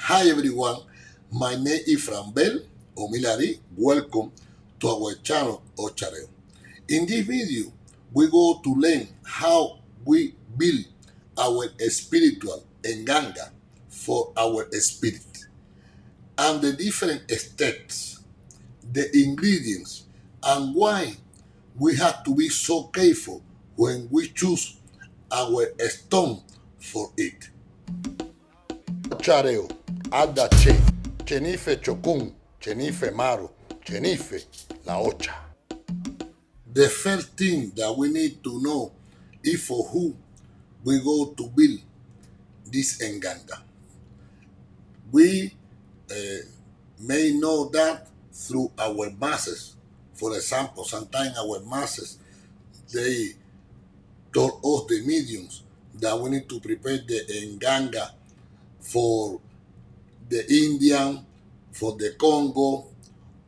Hi everyone, my name is Frambel Omilari. Welcome to our channel OCHAREO. In this video, we go to learn how we build our spiritual nganga for our spirit and the different steps, the ingredients, and why we have to be so careful when we choose our stone for it. Ochareo, Ada Che, Chenife Chokun, Chenife Maru, Chenife La Ocha. The first thing that we need to know is for who we go to build this nganga. We may know that through our masses. For example, sometimes our masses, they told us, the mediums, that we need to prepare the nganga for the Indian, for the Congo,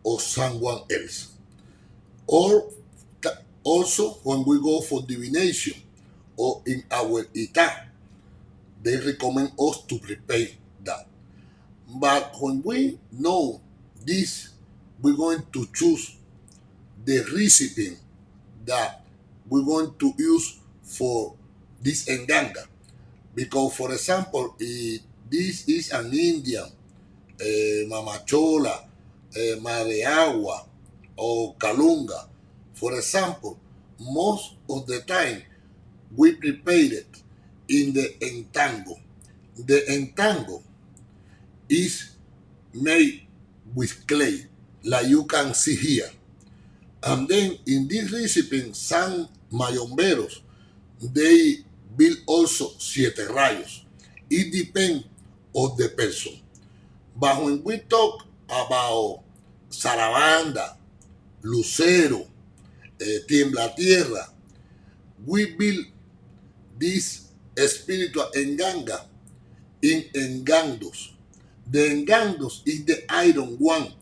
or someone else. Or also when we go for divination or in our ita, they recommend us to prepare that. But when we know this, we're going to choose the recipe that we're going to use for this nganga. Because, for example, if this is an Indian, Mamachola, Mareagua, or Kalunga, for example, most of the time we prepare it in the entango. The entango is made with clay, like you can see here. And then in this recipe, some mayomberos, they build also siete rayos. It depends on the person. But when we talk about Sarabanda, Lucero, Tiembla Tierra, we build this spiritual nganga in engandos. The engandos is the iron one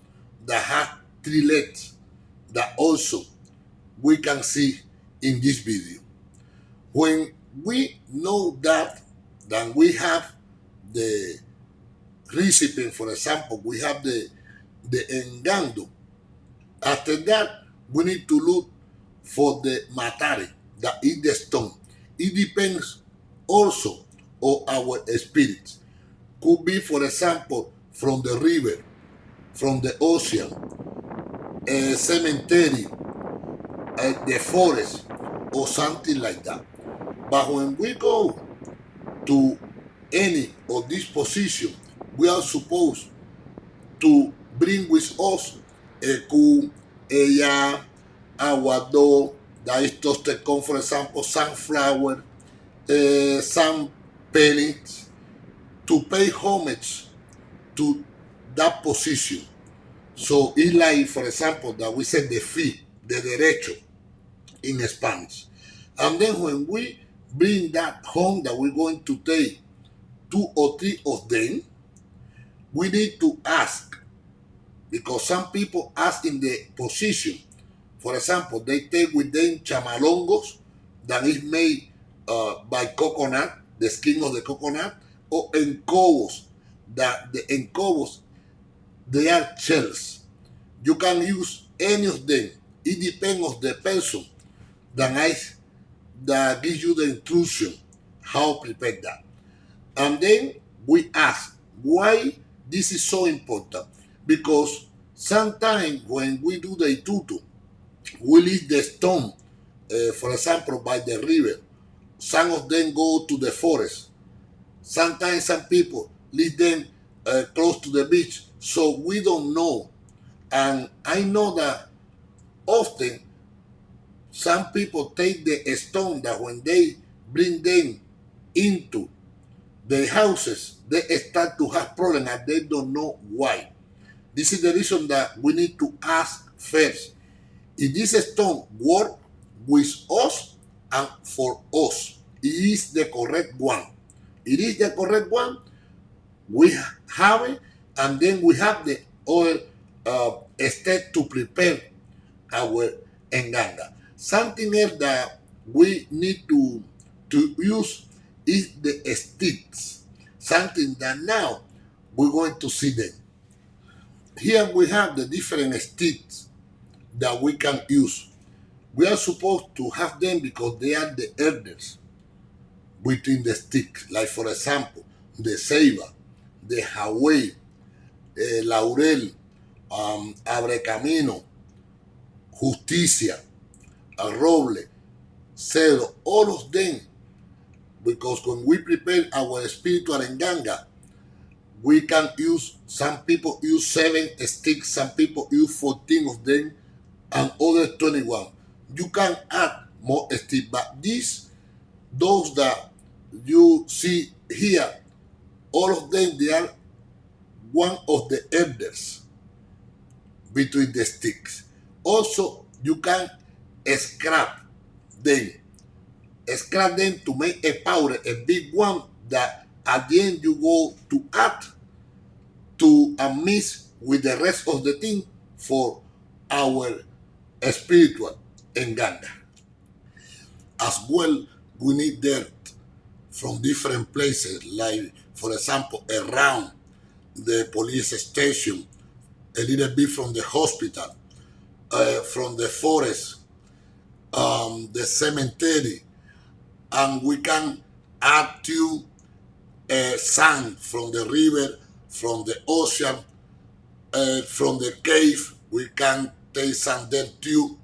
that has 3 legs that also we can see in this video. When we know that, then we have the recipe. For example, we have the engando. After that, we need to look for the matari, that is the stone. It depends also on our spirits. Could be, for example, from the river, from the ocean, a cemetery, the forest, or something like that. But when we go to any of these positions, we are supposed to bring with us eku, eya, aguado, that is toasted corn, for example, sunflower, some pennies, to pay homage to that position. So it's like, for example, that we said the fee, the derecho in Spanish. And then when we bring that home, that we're going to take 2 or 3 of them, we need to ask, because some people ask in the position. For example, they take with them chamalongos that is made by coconut, the skin of the coconut, or encobos, that the encobos, they are shells. You can use any of them. It depends on the person that gives you the instruction how to prepare that. And then we ask why this is so important. Because sometimes when we do the itutu, we leave the stone, for example, by the river. Some of them go to the forest. Sometimes some people leave them close to the beach. So we don't know. And I know that often some people take the stone, that when they bring them into the houses, they start to have problems and they don't know why. This is the reason that we need to ask first, if this stone work with us and for us, it is the correct one. It is the correct one, we have it, and then we have the other step to prepare our nganga. Something else that we need to use is the sticks. Something that now we're going to see them. Here we have the different sticks that we can use. We are supposed to have them because they are the elders between the sticks. Like for example, the ceiba, the Hawaii, laurel, abrecamino, justicia, roble, cedro, all of them. Because when we prepare our spiritual nganga, we can use, some people use 7 sticks, some people use 14 of them, and others 21. You can add more sticks, but those that you see here, all of them, they are one of the elders between the sticks. Also, you can scrap them. Scrap them to make a powder, a big one, that at the end you go to add to mix with the rest of the thing for our spiritual nganga. As well, we need dirt from different places, like for example, around the police station, a little bit from the hospital, from the forest, the cemetery, and we can add to sand from the river, from the ocean, from the cave. We can take some dirt too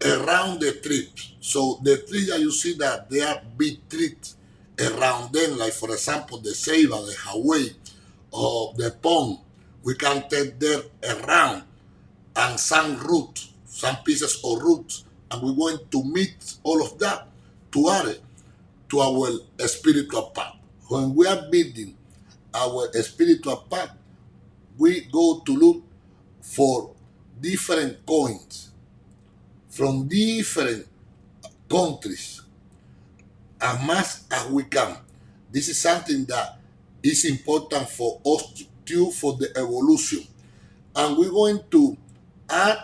around the trees. So the trees that you see, that they are big trees around them, like for example the ceiba, the Hawaii, or the pond. We can take dirt around and some roots, some pieces of roots, and we're going to mix all of that to add it to our spiritual path. When we are building our spiritual path, we go to look for different coins from different countries as much as we can. This is something that is important for us to for the evolution. And we're going to add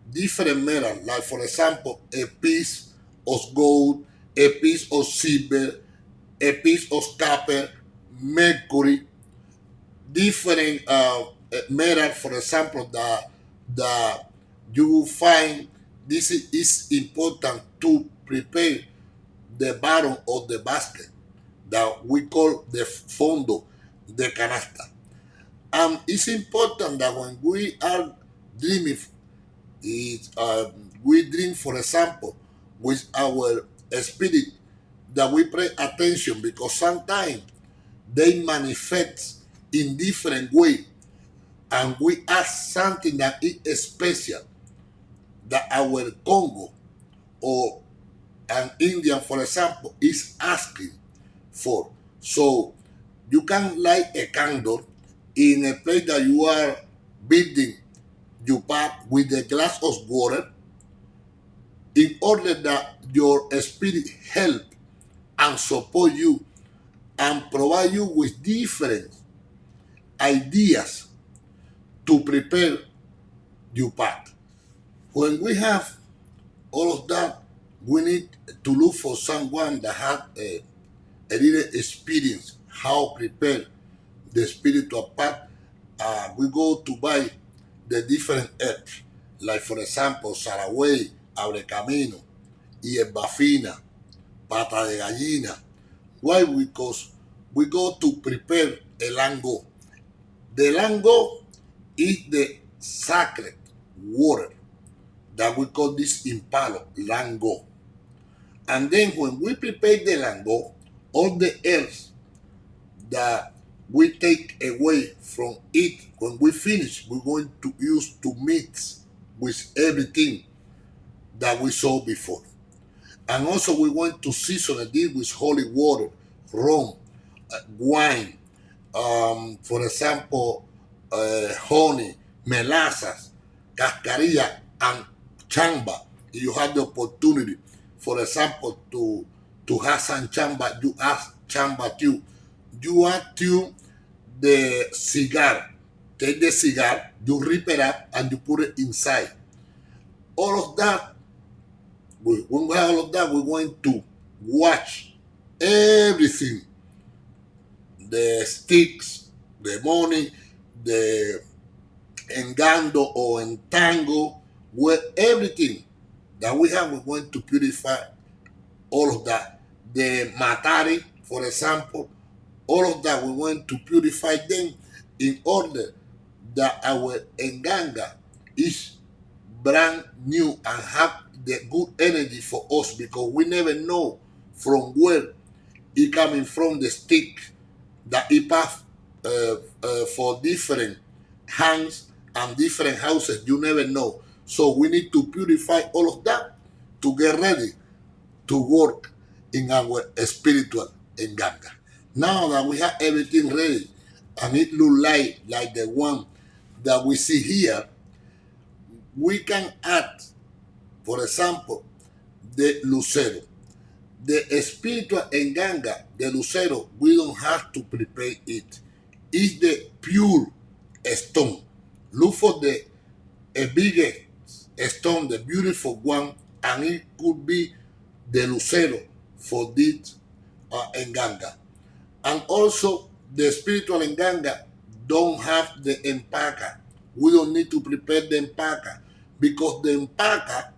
different metals, like for example, a piece of gold, a piece of silver, a piece of copper, mercury, different metal, for example, that you will find. This is important to prepare the bottom of the basket that we call the fondo, the canasta. And it's important that when we are dreaming, we dream, for example, with our spirit, that we pay attention, because sometimes they manifest in different way, and we ask something that is special, that our Congo or an Indian, for example, is asking for. So you can light a candle in a place that you are building your path with a glass of water, in order that your spirit help and support you and provide you with different ideas to prepare your path. When we have all of that, we need to look for someone that had a little experience how prepare the spiritual path. We go to buy the different herbs, like for example, Saraway, Abrecamino, hierba fina, pata de gallina. Why? Because we go to prepare el lango. The lango is the sacred water that we call this in palo, lango. And then when we prepare the lango, all the herbs that we take away from it, when we finish, we're going to use to mix with everything that we saw before. And also we want to season it with holy water, rum, wine, for example, honey, melasas, cascarilla, and chamba. If you have the opportunity, for example, to have some chamba, you add chamba too. You add to the cigar. Take the cigar, you rip it up, and you put it inside. All of that, when we have all of that, we're going to watch everything, the sticks, the money, the engando or entango, where everything that we have, we're going to purify all of that. The matari, for example, all of that, we want to purify them in order that our nganga is brand new and have the good energy for us, because we never know from where it coming from, the stick that it pass for different hands and different houses. You never know. So we need to purify all of that to get ready to work in our spiritual nganga. Now that we have everything ready and it look like the one that we see here, we can add, for example, the lucero. The spiritual nganga, the lucero, we don't have to prepare it. It's the pure stone. Look for the biggest stone, the beautiful one, and it could be the lucero for this nganga. And also, the spiritual nganga don't have the empaka. We don't need to prepare the empaka, because the empaka,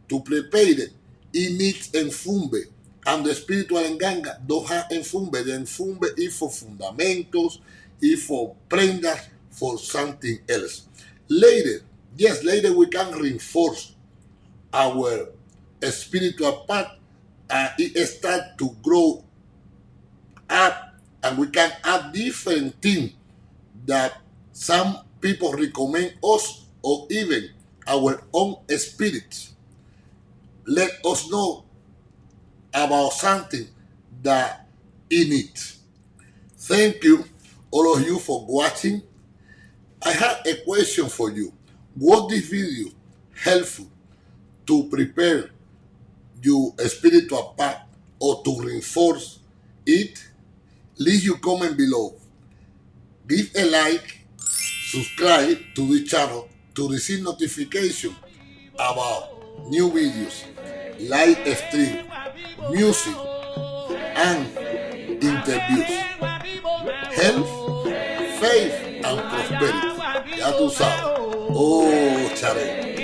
to prepare it needs enfumbe. And the spiritual nganga don't have enfumbe. The enfumbe is for fundamentos, is for prendas, for something else. Later, yes, later we can reinforce our spiritual path, and it start to grow up, and we can add different things that some people recommend us, or even our own spirits let us know about something that in it. Thank you, all of you, for watching. I have a question for you. Was this video helpful to prepare your spiritual path or to reinforce it? Leave your comment below. Give a like, subscribe to the channel to receive notification about new videos, live stream, music, and interviews. Health, faith, and prosperity. Ya tú sabes. OCHAREO.